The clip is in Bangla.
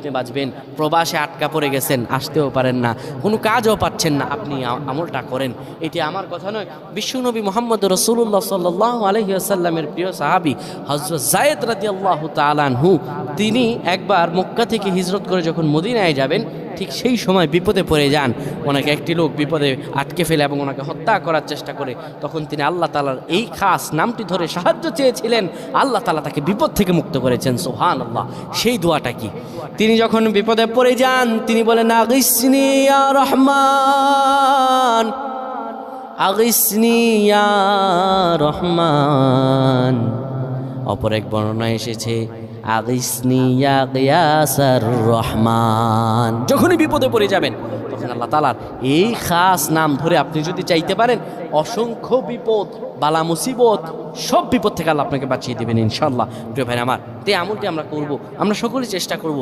আপনি বাঁচবেন। প্রবাসে আটকা পড়ে গেছেন, আসতেও পারেন না, কোনো কাজও পাচ্ছেন না, আপনি আমলটা করেন। এটি আমার কথা নয়, বিশ্বনবী মুহাম্মদ রাসূলুল্লাহ সাল্লাল্লাহু আলাইহি ওয়াসাল্লামের প্রিয় সাহাবী হযরত যায়েদ রাদিয়াল্লাহু তাআলা আনহু, তিনি একবার মক্কা থেকে হিজরত করে যখন মদিনায় যাবেন, ঠিক সেই সময় বিপদে পড়ে যান। ওনাকে একটি লোক বিপদে আটকে ফেলে এবং ওনাকে হত্যা করার চেষ্টা করে। তখন তিনি আল্লাহ তাআলার এই খাস নামটি ধরে সাহায্য চেয়েছিলেন, আল্লাহ তাআলা তাকে বিপদ থেকে মুক্ত করেছেন। সুবহানাল্লাহ। সেই দোয়াটা কি? তিনি যখন বিপদে পড়ে যান, তিনি বলেন, আগিসনি ইয়া রহমান, আগিসনি ইয়া রহমান। অপর এক বর্ণনা এসেছে, আগিসনি ইয়া গিয়াসার রহমান। যখনই বিপদে পড়ে যাবেন, তখন আল্লাহ তাআলার এই খাস নাম ধরে আপনি যদি চাইতে পারেন, অসংখ্য বিপদ, বালা মুসিবত, সব বিপদ থেকে আল্লাহ আপনাকে বাঁচিয়ে দেবেন ইনশাআল্লাহ। প্রিয় ভাই আমার, এই আমলটি আমরা করব, আমরা সকলেই চেষ্টা করব।